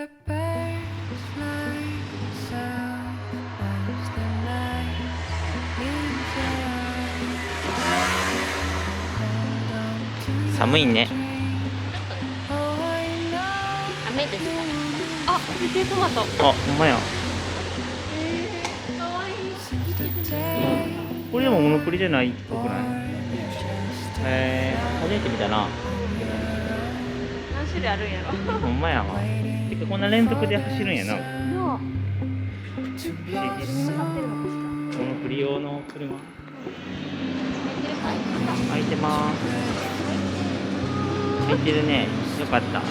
the birds fly south as the night leaves their eyes. 寒いね。雨ですか。あ、見てトマト。あ、ほんまや。かわいい。これでもモノクリじゃないっぽくない？初めて見たな。何種類あるんやろ。ほんまやわ。てかこんな連続で走るんやな。の。不思議。かかってるのかしら。モノクリ用の車。入ってるかい。開いてます。開いてるね。よかった。わ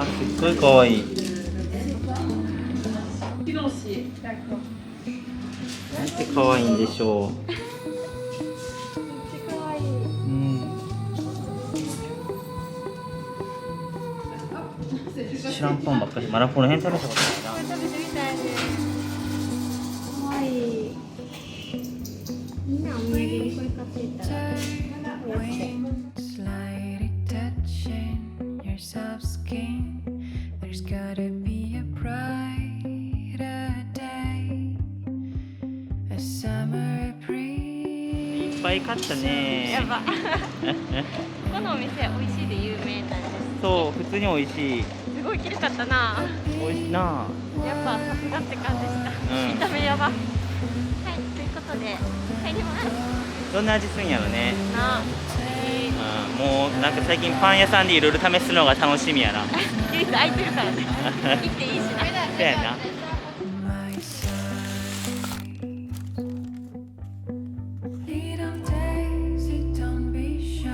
あ、すっごいかわいい。なんてかわいいんでしょう。かわいい。うん。知らんパンばっかり。まだこの辺食べたことないな。食べてみたいね。かわいい。みんなお土産にこれ買っていったら。Wings lightly touching your soft skin. There's gotta be a brighter day. A summer い breeze. っぱい買ったね。やば。ここのお店美味しいで有名なんです。そう、普通に美味しい。すごい綺麗かったな。美味しいな。やっぱさすがって感じでした。見た目やば。はい、ということで帰ります。どんな味するんやろね。なあ、もうなんか最近パン屋さんでいろいろ試すのが楽しみやな。休日空いてるからね。行っていいしな。そうやな。My side. Little daisy, don't be shy.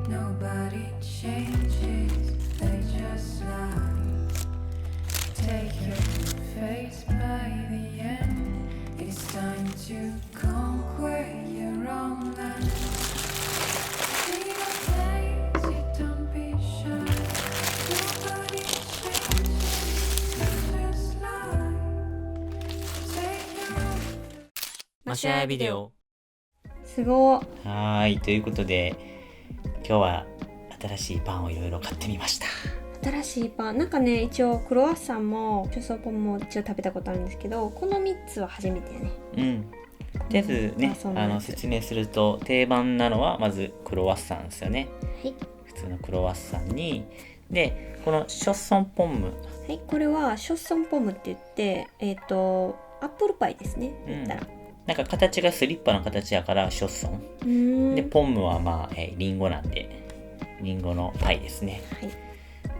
Nobody changes, they just lie. Take your face by the end. It's time to conquer your own land. Little daisy, don't be shy. Nobody changes, they just lie. Take your own. マシャヤビデオ。すごい。はーい、ということで今日は新しいパンをいろいろ買ってみました。新しいパンなんかね、一応クロワッサンもチョソポンも一応食べたことあるんですけど、この3つは初めてやね。うん。とりあえずね、そうなんです説明すると定番なのはまずクロワッサンですよね。はい、普通のクロワッサンにでこのショッソンポンム。はい、これはショッソンポムって言ってアップルパイですね、言ったら。なんか形がスリッパの形やからショッソンで、ポンムはまあ、リンゴなんでリンゴのパイですね。はい、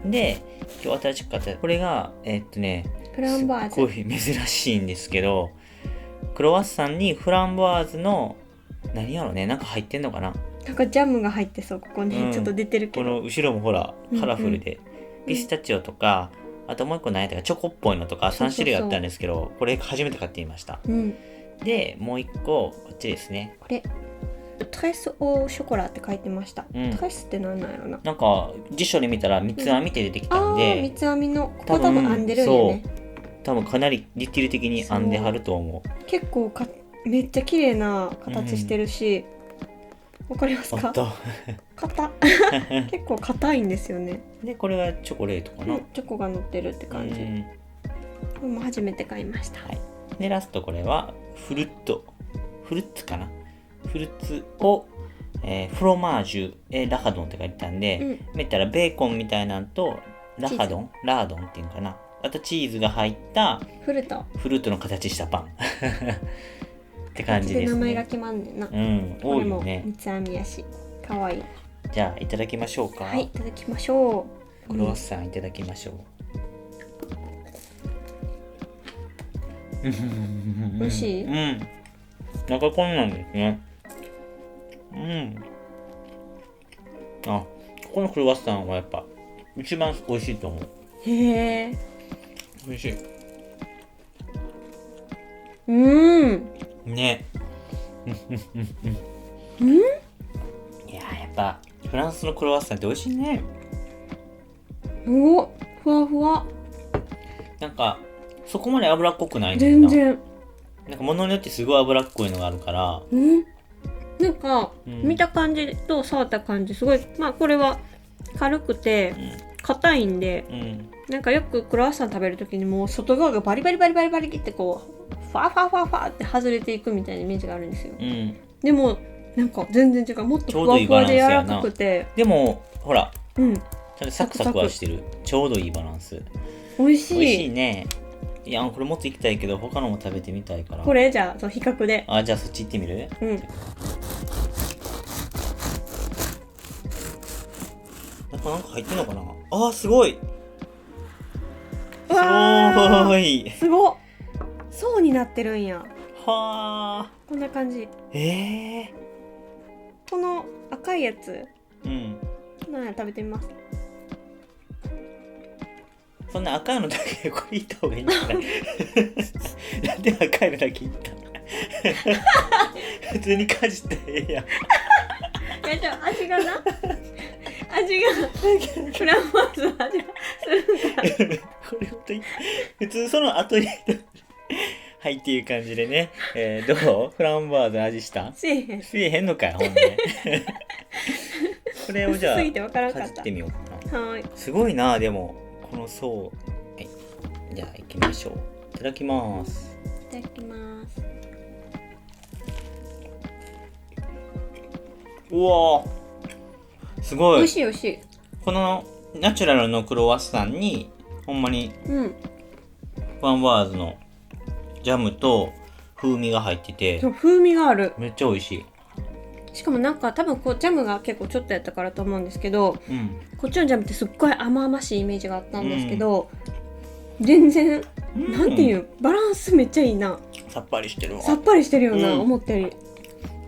で今日新しく買ったこれがフランボワーズ。すっごい珍しいんですけど、クロワッサンにフランボワーズの何やろね、なんか入ってんのかな。なんかジャムが入ってそう、ここね、うんちょっと出てるけど。この後ろもほらカラフルで、ピスタチオとかあともう一個何やったかチョコっぽいのとか3種類あったんですけど、これ初めて買ってみました。うん、でもう一個こっちですね。これトレスオーショコラって書いてました。トレスって何なんやろな。なんか辞書で見たら三つ編みって出てきたんあで、ー、三つ編みのここ多分編んでるんよね。多分かなりディティール的に編んではると思う。結構めっちゃ綺麗な形してるし、わかりますか？おっと硬結構硬いんですよね。でこれはチョコレートかな。チョコが乗ってるって感じ。これも初めて買いました。はい、でラストこれはフルッツかな。フルーツを、フロマージュ、ラハドンって書いてたんで、見たらベーコンみたいなんとラードンっていうのかな。あとチーズが入ったフルトの形したパンって感じですね。名前が決まんねんな。うん、多いよね。三つ編みやしかわいい。じゃあいただきましょうか。はい、いただきましょう。クロワッサンいただきましょう。美味しい？うん。なんかこんなんですね。うん。あ、ここのクロワッサンはやっぱ一番美味しいと思う。へえ。美味しい。ね。いややっぱフランスのクロワッサンって美味しいね。お、ふわふわ。なんかそこまで脂っこくないんだよな。全然。なんか物によってすごい脂っこいのがあるから、なんか、うん見た感じと触った感じすごい、まあこれは軽くて硬いんで、うんなんかよくクロワッサン食べる時にもう外側がバリバリバリバリバリってこうファーファーファーファーって外れていくみたいなイメージがあるんですよ。うんでもなんか全然違う、もっとふわふわで柔らかくて、でもほらうん、ちゃんとサクサクはしてる。ちょうどいいバランス。美味しい。美味しいね。いやこれもっといきたいけど他のも食べてみたいから。これじゃあそう比較で、あ、じゃあそっち行ってみる？うん、なんか入ってんのかな。あーすごい。すごわーい。すごっ、層になってるんや。はこんな感じ。ー。この赤いやつうん。なんや、食べてみます。そんな赤いのだけこれいった方がいいんじゃないなんで赤いのだけいった普通にかじったらええやん。いやじゃあ味がな味がフランボワーズの味がするからこれほんとに普通その後にはいっていう感じでね、どうフランボワーズの味した？せえへん。せえへんのかよほんでこれをじゃあ薄すぎてわからんかったかじってみようかな。はーい。すごいな。でもこの層、はい、じゃあ行きましょう。いただきます。いただきます。うわーすごい。美味しい美味しい。このナチュラルのクロワッサンにほんまにうん。フランボワーズのジャムと風味が入っててそう、風味がある。めっちゃ美味しい。しかもなんか多分こうジャムが結構ちょっとやったからと思うんですけど、うんこっちのジャムってすっごい甘々しいイメージがあったんですけど、全然、なんていうバランスめっちゃいいな。さっぱりしてるわ。さっぱりしてるよな、うん思ったより。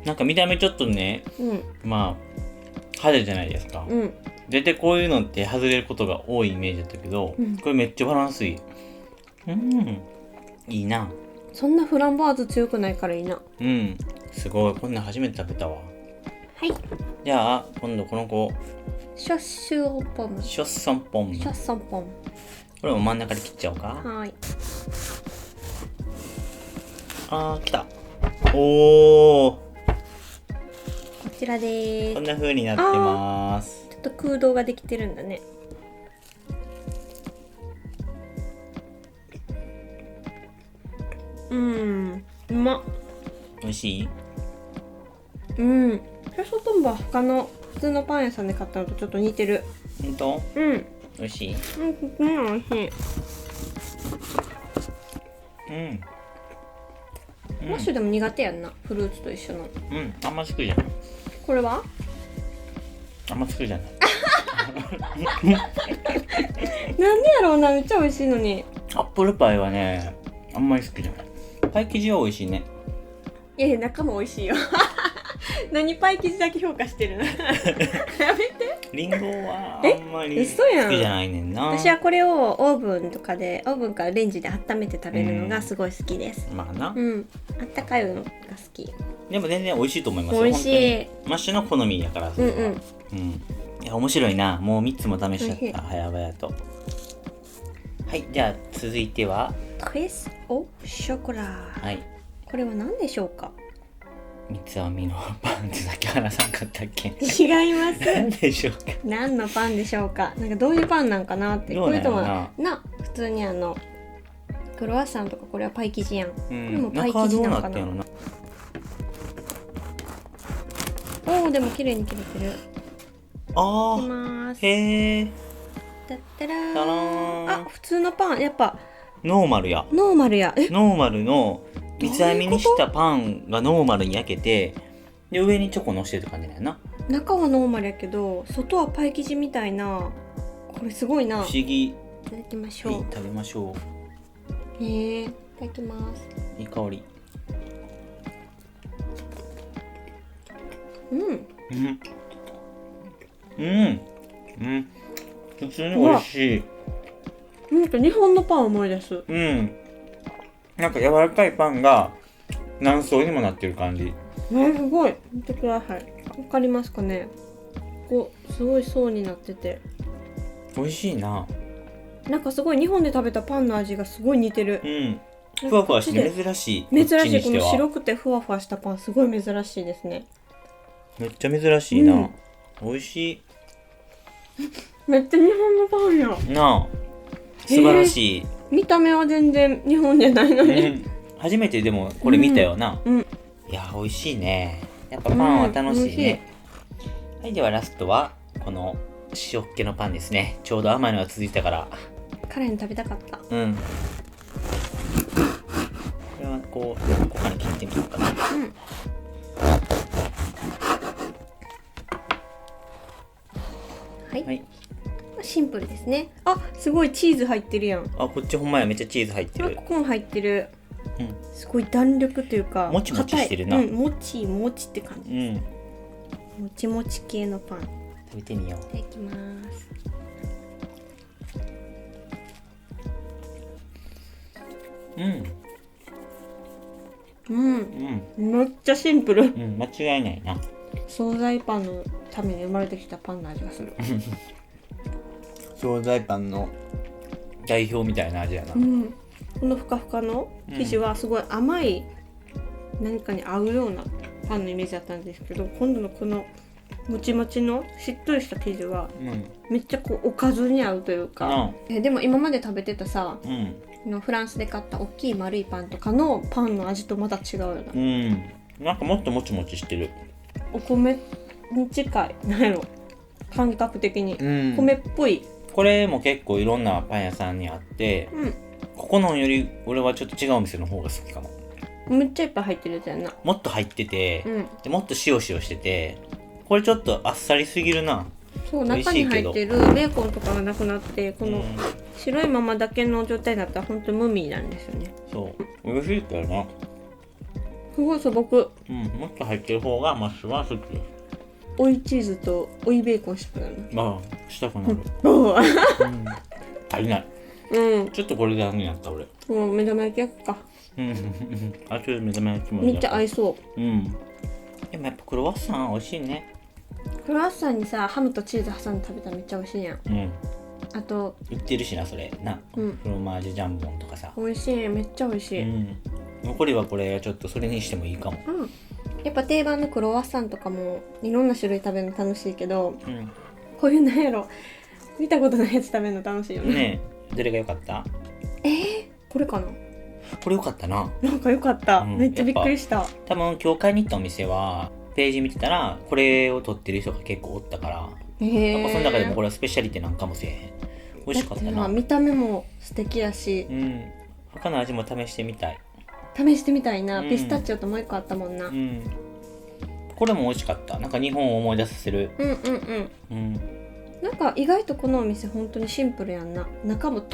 なんか見た目ちょっとね、うんまあ派手じゃないですか。うん。絶対こういうのって外れることが多いイメージだったけど、うんこれめっちゃバランスいい。いいな。そんなフランボワーズ強くないからいいな。すごい。こんなん初めて食べたわ。はい。じゃあ今度この子シャッシュポム。ショッソンポン。シャッソンポム。これも真ん中で切っちゃおうか。はーい。来た。おー、こちらでーす。こんな風になってます。ちょっと空洞ができてるんだね。うまっ。美味しい？シャッソンポムは他の普通のパン屋さんで買ったのとちょっと似てる。ほんと？うん。美味しい？美味しい。マッシュでも苦手やんな、フルーツと一緒の。あんま好きじゃない。これはあんま好きじゃない。なんでやろうな、めっちゃ美味しいのに。アップルパイはね、あんまり好きじゃない。パイ生地は美味しいね。いやいや、中も美味しいよ。何パイ生地だけ評価してるのやめて。リンゴはあんまり好き嘘やんじゃないねんな。私はこれをオーブンからレンジで温めて食べるのがすごい好きです。まあな。あったかいのが好き。でも全然美味しいと思いますよ。美味しい。本当にマッシュの好みやからそれは。いや面白いな。もう3つも試しちゃった。早々と。はい、じゃあ続いては、クリス・オ・ショコラ。はい、これは何でしょうか？三つ編みのパンってさっき話さんかったっけ？違います。何でしょうか？何のパンでしょうか？なんかどういうパンなんかなって。どうなんやろなこれとは普通にクロワッサンとかこれはパイ生地やん。これもパイ中はどう生地なのかな。なってんのな。おお、でも綺麗に切れてる。いきあます。へえ。だったらたらーん。あ、普通のパン、やっぱノーマルや。ノーマルや。ノーマルの三つ編みにしたパンがノーマルに焼けて、で上にチョコ乗せてる感じだよな。中はノーマルやけど外はパイ生地みたいな。これすごいな。不思議。いただきましょう。はい、食べましょいただきます。う。いい香り。普通に美味しい。なんか日本のパン思い出す。なんか柔らかいパンが何層にもなってる感じ。すごい。見てください。わかりますかね。こうすごい層になってて、美味しいな。なんかすごい日本で食べたパンの味がすごい似てる。ふわふわして珍しい。珍しい。このこっちにしては白くてふわふわしたパンすごい珍しいですね。めっちゃ珍しいな、うん、美味しめっちゃ日本のパンやいなあ。素晴らしい、見た目は全然日本じゃないのに、うん、初めてでもこれ見たよな、うん、いや美味しいね。やっぱパンは楽しいね、はい、ではラストはこの塩っ気のパンですね。ちょうど甘いのが続いたから彼に食べたかった。うん。これはこう何個かに切ってみようかな。はい、はい。シンプルですね。あ、すごいチーズ入ってるやん。あ、こっちほんまや、めっちゃチーズ入ってる。ここも入ってる。うん。すごい弾力というか、もちもちしてるな。硬い。うん、もちもちって感じ。うん。もちもち系のパン。食べてみよう。いただきます。うん。うん。めっちゃシンプル。うん、間違いないな。惣菜パンのために生まれてきたパンの味がする。惣菜パンの代表みたいな味やな。うん。このふかふかの生地はすごい甘い何かに合うようなパンのイメージだったんですけど、今度のこのもちもちのしっとりした生地はめっちゃこうおかずに合うというか、でも今まで食べてたさ、のフランスで買った大きい丸いパンとかのパンの味とまた違うよな。うん。なんかもっともちもちしてる。お米に近い、なんやろ、感覚的に、うん、米っぽい。これも結構いろんなパン屋さんにあって、うん、ここのより俺はちょっと違うお店の方が好きかも。めっちゃいっぱい入ってるやつやな。もっと入ってて、うん、でもっと塩塩してて、これちょっとあっさりすぎるな。そう、中に入ってるベーコンとかがなくなって、この白いままだけの状態になったら本当無味なんですよね。そう美味しいけどな。すごい素朴。うん、もっと入ってる方がマッシュは好き。追いチーズと追いベーコンしたくなる。ああ、したくなる。うん、足りない。うん、ちょっとこれでダメやった俺。もう目玉焼き焼くか。あとで目玉焼きもめっちゃ合いそう。うん。でもやっぱクロワッサン美味しいね。クロワッサンにさ、ハムとチーズ挟んで食べたらめっちゃ美味しいやん。うん。あと売ってるしなそれな、フロマージュジャンボンとかさ。美味しい、めっちゃ美味しい。うん。残りはこれちょっとそれにしてもいいかも。うん。やっぱ定番のクロワッサンとかもいろんな種類食べるの楽しいけど、こういうなんやろ、見たことないやつ食べるの楽しいよね。ねえ、どれが良かった？これかな。これ良かったな。なんか良かった、めっちゃびっくりした。多分今日買いに行ったお店はページ見てたらこれを取ってる人が結構おったから、やっぱその中でもこれはスペシャリテなんかもせえへん。美味しかったな。見た目も素敵やし、他の味も試してみたい。試してみたいな。ピスタチオともう一個あったもんな。これも美味しかった。なんか日本を思い出させる。なんか意外とこのお店本当にシンプルやんな。中も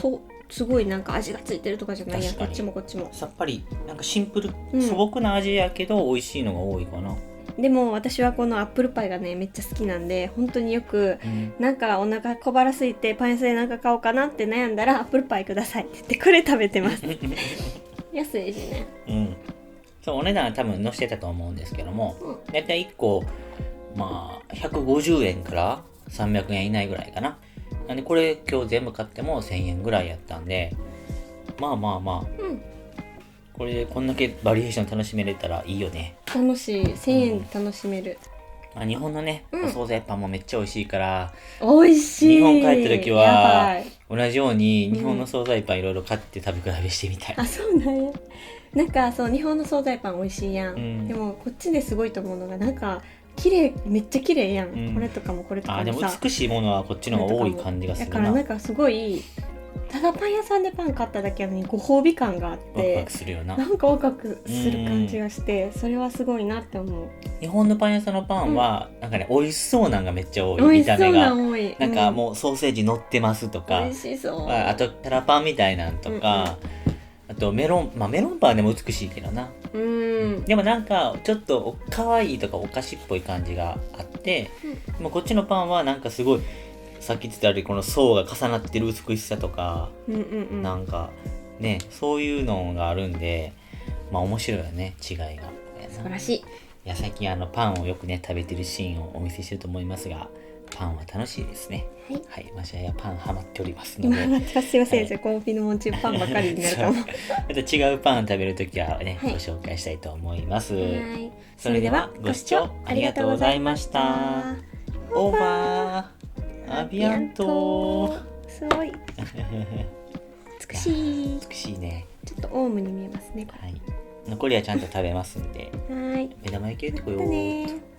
すごいなんか味がついてるとかじゃないやん。こっちもこっちもさっぱり、なんかシンプル、素朴な味やけど美味しいのが多いかな。でも私はこのアップルパイがねめっちゃ好きなんで、本当によく、なんかお腹小腹空いてパン屋さんでなんか買おうかなって悩んだらアップルパイくださいって言ってこれ食べてます安いしね。そう、お値段は多分載せてたと思うんですけども、だいたい1個まあ150円から300円以内ぐらいかな。なんでこれ今日全部買っても1000円ぐらいやったんで、まあ、これでこんだけバリエーション楽しめれたらいいよね。楽しい。1000円で楽しめる。日本のね、お惣菜パンもめっちゃ美味しいから、美味しい。日本帰った時は同じように日本の惣菜パンいろいろ買って食べ比べしてみたい。あ、そうなんや。なんかそう、日本の惣菜パン美味しいやん、でもこっちですごいと思うのがなんか綺麗、めっちゃ綺麗やん、これとかもこれとかもさ。でも美しいものはこっちの方が多い感じがするな。だからなんかすごい、ただパン屋さんでパン買っただけなのにご褒美感があって、ワクワクするよな。なんかワクワクする感じがして、それはすごいなって思う。日本のパン屋さんのパンは、なんかね、美味しそうなんがめっちゃ多い。美味見た目が多い。なんかもうソーセージ乗ってますとか、美味しそう。あとタラパンみたいなんとか、あとメロンパンでも美しいけどな。でもなんかちょっと可愛いとかお菓子っぽい感じがあって、でもこっちのパンはなんかすごいさっき言ってたようにこの層が重なってる美しさとか、なんかね、そういうのがあるんで、まあ面白いよね、違いが。素晴らしい。いや最近パンをよくね食べてるシーンをお見せしてると思いますが、パンは楽しいですね。はい、マシャヤパンハマっておりますので。すいません、じゃあコンフィのモンチパンばかりになるかも。また違うパン食べるときはね、ご紹介したいと思います。それではご視聴ありがとうございました。オーバーアビアント。すごい美しい。美しいね。ちょっとオウムに見えますね。はい。残りはちゃんと食べますんで。はい。目玉焼き入れてこよう。またね。